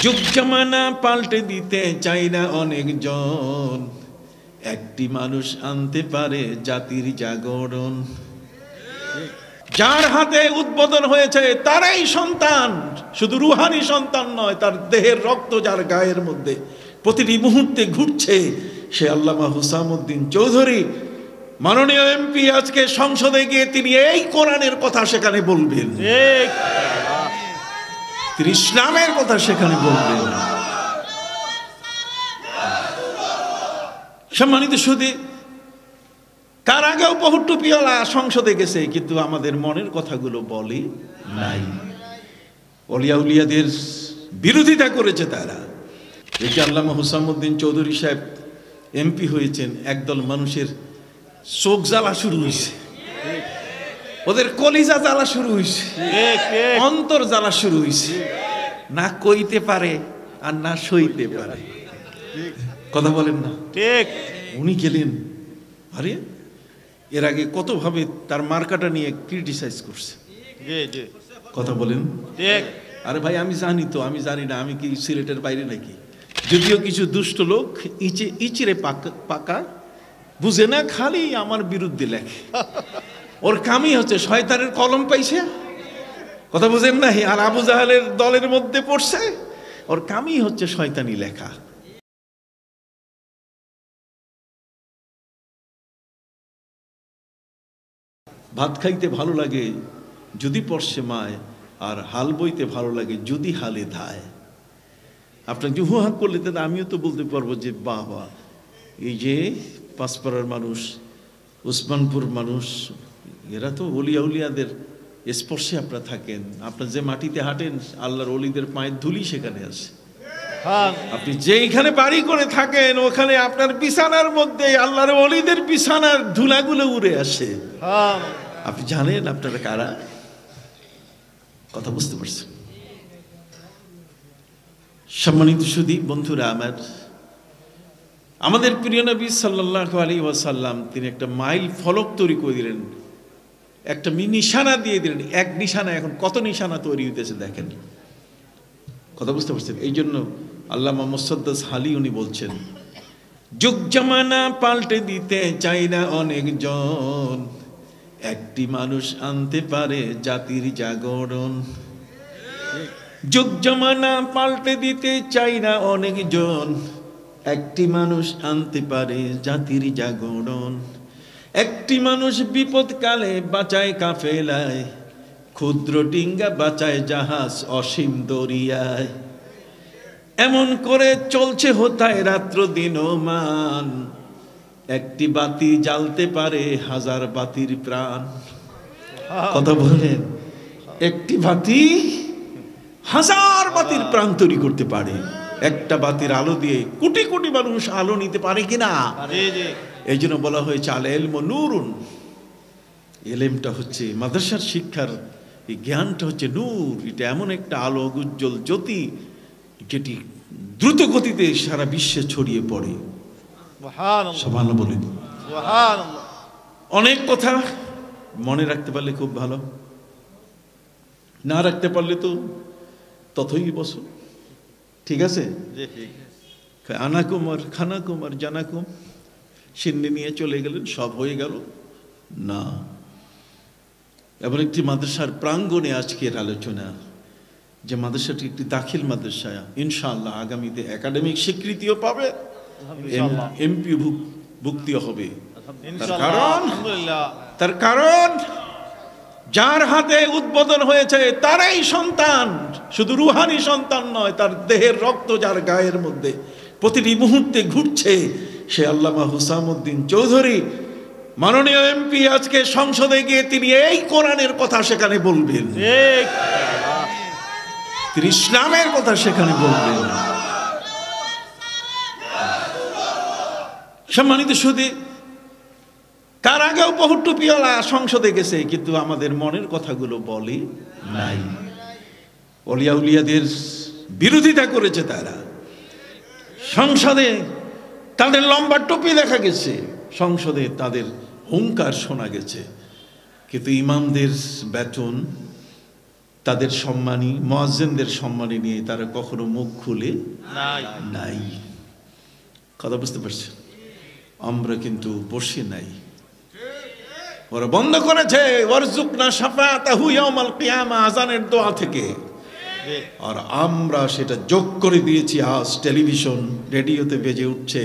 যুগ জামানা পাল্টে দিতে চাই না অনেকজন, একটি মানুষ আনতে পারে জাতির জাগরণ। যার হাতে উদ্বোধন হয়েছে তারাই সন্তান, শুধু রুহানি সন্তান নয়, তার দেহের রক্ত যার গায়ের মধ্যে প্রতিটি মুহূর্তে ঘুরছে, সে আল্লামা হুসামউদ্দিন চৌধুরী মাননীয় এমপি। আজকে সংসদে গিয়ে তিনি এই কোরআনের কথা সেখানে বলবেন, তিনি ইসলামের কথা সেখানে বলবেন। সম্মানিত সুধী, তার আগেও বহু টুপিওয়ালা সংসদে গেছে, কিন্তু আমাদের মনের কথাগুলো বলে নাই। অলিয়া উলিয়াদের বিরোধিতা করেছে তারা। এই যে আল্লামা হুসামউদ্দিন চৌধুরী সাহেব এমপি হয়েছেন, একদল মানুষের চোখ জ্বালা শুরু হয়েছে, ওদের কলিজা জ্বালা শুরু হয়েছে, অন্তর জ্বালা শুরু হয়েছে। না কইতে পারে আর না সইতে পারে, কথা বলেন না ঠিক? উনি গেলেন, আরে এর আগে কতভাবে তার মার্কাটা নিয়ে ক্রিটিসাইজ করছে, কথা বলেন ঠিক? আরে ভাই আমি জানি তো, আমি জানি না, আমি কি সিলেটের বাইরে নাকি? যদিও কিছু দুষ্ট লোক ইচিরে পাকা বুঝে না, খালি আমার বিরুদ্ধে লেখে। ওর কামই হচ্ছে শয়তানের কলম পাইছে, কথা বুঝেন না? আর আবু জাহেলের দলের মধ্যে পড়ছে, ওর কামই হচ্ছে শয়তানি লেখা। ভাত খাইতে ভালো লাগে যদি পড়ছে মায়, আর হাল বইতে ভালো লাগে যদি হালে ধায়। আপনার জুহু হাক করলে তো আমিও তো বলতে পারবো যে বাবা, এই যে পাঁচপাড়ার মানুষ, ওসমানপুর মানুষ, এরা তো অলিয়া উলিয়াদের স্পর্শে আপনারা থাকেন। আপনার যে মাটিতে হাঁটেন, আল্লাহর অলিদের পায়ের ধুলি সেখানে আছে। আপনি যেইখানে বাড়ি করে থাকেন, ওখানে আপনার বিছানার মধ্যে আল্লাহর অলিদের বিছানার ধুলাগুলো উড়ে আসে। আপনি জানেন আপনারা কারা? কথা বুঝতে পারছেন? সম্মানিত সুধী বন্ধুরা আমার, আমাদের প্রিয় নবী সাল্লাল্লাহু আলাইহি ওয়াসাল্লাম তিনি একটা মাইল ফলক তৈরি করে দিলেন, একটা নিশানা দিয়ে দিলেন। এক নিশানা এখন কত নিশানা তৈরি হইতেছে দেখেন, কথা বুঝতে পারছেন? এই জন্য আল্লামা মুসাদ্দাস হালি উনি বলছেন, যুগ জামানা পাল্টে দিতে চাই না অনেকজন, একটি মানুষ আনতে পারে জাতির জাগরণ। যুগ জামানা পাল্টে দিতে চাই না অনেকজন, একটি মানুষ আনতে পারে জাতির জাগরণ। একটি মানুষ বিপদকালে বাঁচায় কাফেলায়, ক্ষুদ্র ডিঙ্গা বাঁচায় জাহাজ অসীম দরিয়ায়। এমন করে চলছে হোতায় রাত্র দিনমান, একটি বাতি জ্বালতে পারে হাজার বাতির প্রাণ। কথা বলেন, একটি বাতি হাজার বাতির প্রাণ তৈরি করতে পারে। একটা বাতির আলো দিয়ে কোটি কোটি মানুষ আলো নিতে পারে কিনা? এই জন্য বলা হয়েছে আল ইলমু নূরুন, এলেমটা হচ্ছে মাদ্রাসার শিক্ষার, এই জ্ঞানটা হচ্ছে নূর। এটা এমন একটা আলো উজ্জ্বল জ্যোতি, যেটি দ্রুত গতিতে সারা বিশ্বে ছড়িয়ে পড়ে। সুবহানাল্লাহ বলেন। অনেক কথা মনে রাখতে পারলে খুব ভালো, না রাখতে পারলে তো ততই বসো, ঠিক আছে? আনাকুম আর খানাকুম আর জানাকুম, সিন্নি নিয়ে চলে গেলেন, সব হয়ে গেল না। এবার একটি মাদ্রাসার প্রাঙ্গণে আজকের আলোচনা, যে মাদ্রাসাটি একটি দাখিল মাদ্রাসা, ইনশাআল্লাহ আগামীতে একাডেমিক স্বীকৃতিও পাবে, এমপি ভুক্তিও হবে। তার কারণ যার হাতে উদ্বোধন হয়েছে তারাই সন্তান, শুধু রুহানি সন্তান নয়, তার দেহের রক্ত যার গায়ের মধ্যে প্রতিটি মুহূর্তে ঘুরছে, সে আল্লামা হুসামউদ্দিন চৌধুরী মাননীয় এমপি। আজকে সংসদে গিয়ে তিনি এই কোরআনের কথা সেখানে বলবেন, তিনি ইসলামের কথা সেখানে বলবেন। সম্মানিত সুধী, তার আগেও বহু টুপিওয়ালা সংসদে গেছে, কিন্তু আমাদের মনের কথাগুলো বলে নাই। অলিয়া উলিয়াদের বিরোধিতা করেছে তারা। সংসদে তাদের লম্বা টুপি দেখা গেছে, সংসদে তাদের হুঙ্কার শোনা গেছে, কিন্তু ইমামদের বেতন তাদের সম্মানী মুয়াজ্জিনদের সম্মানী নিয়ে তারা কখনো মুখ খুলে নাই। কথা বুঝতে পারছেন? আমরা কিন্তু বসে নাই, ওরা বন্ধ করেছে ওয়ারজুকনা শাফাতাহু ইয়াউমাল কিয়ামা আযানের দোয়া থেকে, আর আমরা সেটা যোগ করে দিয়েছি। আজ টেলিভিশন রেডিওতে বেজে উঠছে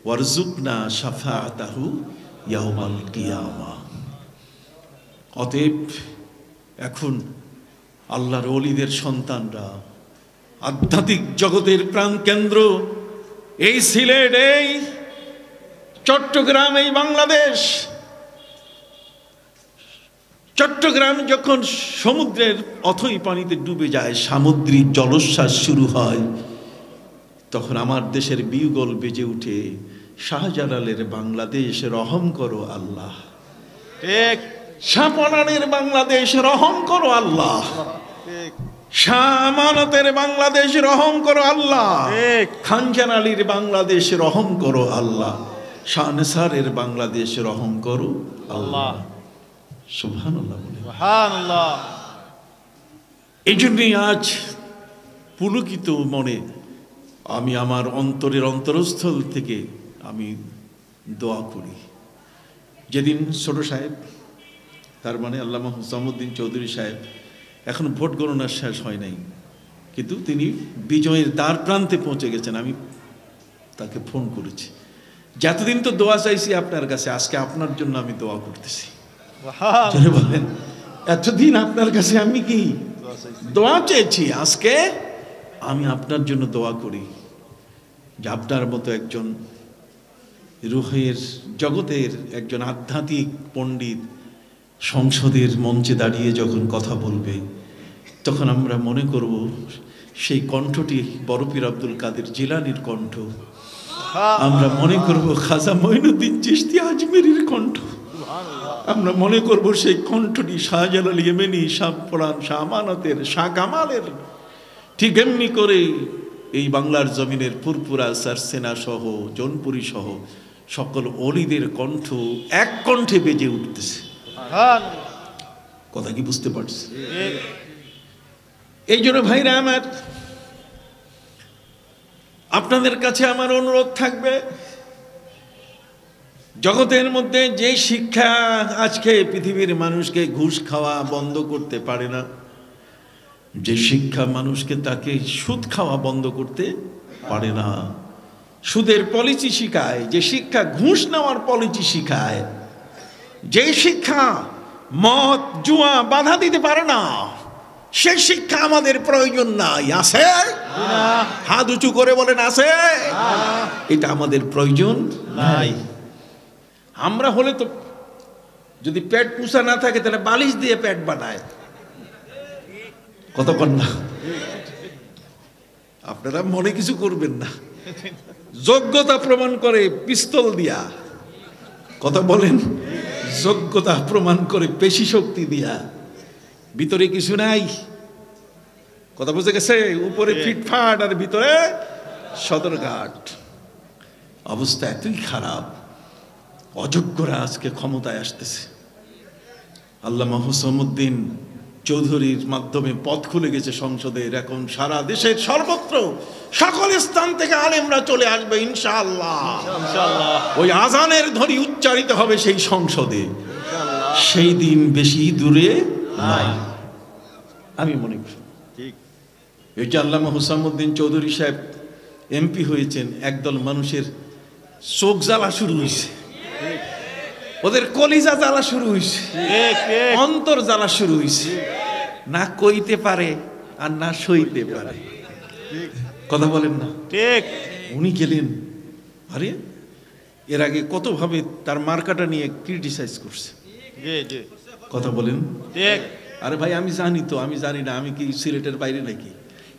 ওয়ারজুকনা শাফাতাহু ইয়াউমাল কিয়ামা। অতএব এখন আল্লাহর ওলিদের সন্তানরা, আধ্যাত্মিক জগতের প্রাণকেন্দ্র এই সিলেট, এই চট্টগ্রাম, এই বাংলাদেশ, চট্টগ্রাম যখন সমুদ্রের অথই পানিতে ডুবে যায়, সামুদ্রিক জলোচ্ছ্বাস শুরু হয়, তখন আমার দেশের বিউগল বেজে উঠে শাহজালালের বাংলাদেশ রহম করো আল্লাহ, ঠিক, শাহপরানের বাংলাদেশ রহম করো আল্লাহ, শাহ আমানতের বাংলাদেশ রহম করো আল্লাহ, খানজান আলীর বাংলাদেশ রহম করো আল্লাহ, শাহ নেসারের বাংলাদেশ রহম করো আল্লাহ। সুবহানাল্লাহ, সুবহানাল্লাহ। এই জন্যই আজ পুলকিত মনে আমি আমার অন্তরের অন্তরস্থল থেকে আমি দোয়া করি। যেদিন ছোট সাহেব, তার মানে আল্লামা হুসামউদ্দিন চৌধুরী সাহেব, এখন ভোট গণনা শেষ হয় নাই, কিন্তু তিনি বিজয়ের দ্বার প্রান্তে পৌঁছে গেছেন। আমি তাকে ফোন করেছি, যতদিন তো দোয়া চাইছি আপনার কাছে, আজকে আপনার জন্য আমি দোয়া করতেছি। বলেন, এতদিন আপনার কাছে আমি কি দোয়া চেয়েছি, আজকে আমি আপনার জন্য দোয়া করি যে আপনার মতো একজন রুহের জগতের একজন আধ্যাত্মিক পণ্ডিত সংসদের মঞ্চে দাঁড়িয়ে যখন কথা বলবে, তখন আমরা মনে করব সেই কণ্ঠটি বড় পীর আব্দুল কাদের জিলানীর কণ্ঠ, আমরা মনে করব খাজা মঈনুদ্দিন চিশতি আজমেরির কণ্ঠ, আমরা মনে করব সেই কণ্ঠটি শাহজালাল ইয়েমেনি, শাহ পরান, শাহ আমানতের, শাহ কামালের। ঠিক এমনি করে এই বাংলার জমিনের ফুরফুরা, সারসেনা সহ, জৌনপুরী সহ সকল ওলিদের কণ্ঠ এক কণ্ঠে বেজে উঠতেছে। কথা কি বুঝতে পারছি? এই জন্য ভাইরা আমার, আপনাদের কাছে আমার অনুরোধ থাকবে, জগতের মধ্যে যে শিক্ষা আজকে পৃথিবীর মানুষকে ঘুষ খাওয়া বন্ধ করতে পারে না, যে শিক্ষা মানুষকে তাকে সুদ খাওয়া বন্ধ করতে পারে না, সুদের পলিসি শিখায়, যে শিক্ষা ঘুষ নেওয়ার পলিসি শিখায়, যে শিক্ষা মদ জুয়া বাধা দিতে পারে না, সেই শিক্ষা আমাদের প্রয়োজন নাই। আছে? হাত উঁচু করে বলেন আছে? এটা আমাদের প্রয়োজন নাই। আমরা হলে তো যদি পেট পুষা না থাকে তাহলে বালিশ দিয়ে পেট বানায়। কতক্ষণ না, আপনারা মনে কিছু করবেন না, যোগ্যতা প্রমাণ করে পিস্তল দিয়া। কথা বলেন, যোগ্যতা প্রমাণ করে পেশি শক্তি দিয়া, ভিতরে কিছু নাই। কথা বুঝে গেছে? উপরে ফিটফাট আর ভিতরে সদরঘাট। অবস্থা এতই খারাপ, অযোগ্যরা আজকে ক্ষমতায় আসতেছে। আল্লামা হুসামউদ্দিন চৌধুরীর মাধ্যমে পথ খুলে গেছে সংসদের, এখন সারা দেশের সর্বত্র সকল স্থান থেকে আলেমরা চলে আসবে ইনশাআল্লাহ। ওই আজানের ধ্বনি উচ্চারিত হবে সেই সংসদে, সেই দিন বেশি দূরে নাই আমি মনে করি। এই যে আল্লামা হুসামউদ্দিন চৌধুরী সাহেব এমপি হয়েছেন, একদল মানুষের চোখ জ্বালা শুরু হয়েছে, ওদের কলিজা জ্বালা শুরু হয়েছে, অন্তর জ্বালা শুরু হয়েছে, না কইতে পারে আর না সইতে পারে। কথা বলেন না? ঠিক। উনি গেলেন, আরে এর আগে কত ভাবে তার মার্কাটা নিয়ে ক্রিটিসাইজ করছে। কথা বলেন? ঠিক। আরে ভাই আমি জানি তো, আমি জানি না, আমি কি সিলেটের বাইরে নাকি?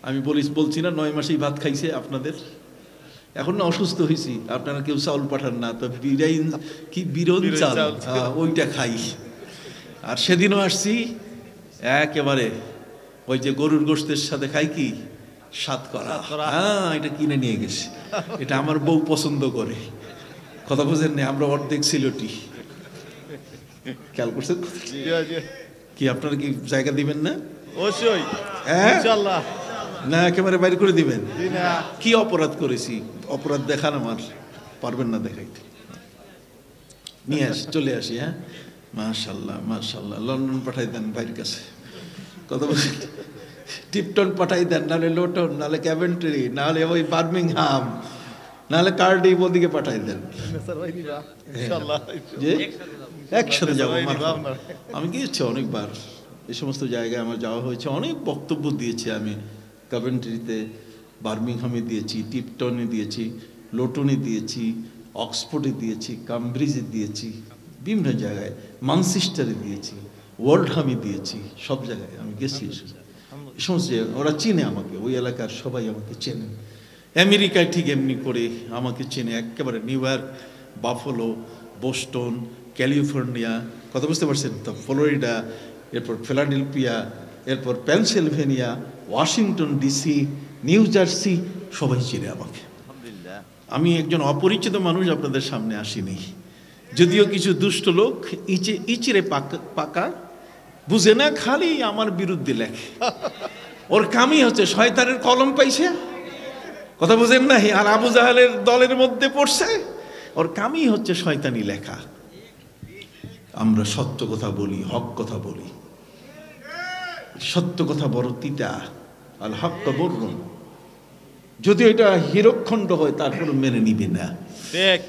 আমি বলছি না 9 মাসেই ভাত খাইছে আপনাদের। এখন না অসুস্থ হয়েছি, আপনারা কেউ চাউল পাঠান না, তো বিরন চাল ওইটা খাই। আর সেদিনও আসছি একেবারে ওই যে গরুর গোশতের সাথে খাই কি সাতকরা, হ্যাঁ এটা কিনে নিয়ে গেছে, এটা আমার বউ পছন্দ করে। কথা বুঝেন না? আমরা অর্ধেক সিলেটি। খেয়াল করছেন কি? আপনারা কি জায়গা দিবেন না? অবশ্যই হ্যাঁ ইনশাআল্লাহ। না একেবারে বাইর করে দিবেন? জি না। কি অপরাধ করেছি? অপরাধ দেখান আমার, পারবেন না দেখাইতে? নিয়ে চলে আসি। হ্যাঁ মাশাল্লাহ মাশাল্লাহ। লন্ডন পাঠাই দেন ভাইয়ের কাছে, কথা বলছি। টিপটন পাঠাই দেন, নাহলে লোটন, নাহলে ক্যাভেন্ট্রি, নাহলে ওই বার্মিংহাম, নাহলে কার্ডিফ, ওদিকে পাঠাই দেন। ইনশাআল্লাহ। যে একসাথে যাবো। মারহাবা। আমি গিয়েছি অনেকবার, এই সমস্ত জায়গায় আমার যাওয়া হয়েছে, অনেক বক্তব্য দিয়েছি আমি। কাভেন্ট্রিতে, বার্মিংহামে দিয়েছি, টিপটনে দিয়েছি, লোটনে দিয়েছি, অক্সফোর্ডে দিয়েছি, কামব্রিজে দিয়েছি, বিভিন্ন জায়গায়, ম্যানচেস্টারে দিয়েছি, ওয়ার্ল্ডহামে দিয়েছি, সব জায়গায় আমি গেছি। এই সমস্ত জায়গায় ওরা চিনে আমাকে, ওই এলাকার সবাই আমাকে চেনেন। আমেরিকায় ঠিক এমনি করে আমাকে চেনে, একেবারে new York, Buffalo, Boston, California, কথা বুঝতে পারছেন তো, ফ্লোরিডা, এরপর ফিলাডেলফিয়া, এরপর Pennsylvania, Washington DC, new jersey, সবাই চেনে আমাকে। আমি একজন অপরিচিত মানুষ আপনাদের সামনে আসিনি, যদিও কিছু দুষ্ট লোক ইচিরে পাকা বুঝে না, খালি আমার বিরুদ্ধে লেখে। ওর কামই হচ্ছে শয়তানের কলম পাইছে, কথা বুঝেন না, আর আবু জাহেলের দলের মধ্যে পড়ছে, ওর কামই হচ্ছে শয়তানি লেখা। আমরা সত্য কথা বলি, হক কথা বলি। সত্য কথা বড় তিতা, আল হক বর্ণ, যদি এটা হীরকখণ্ড হয় তারপর মেনে নিবে না। ঠিক।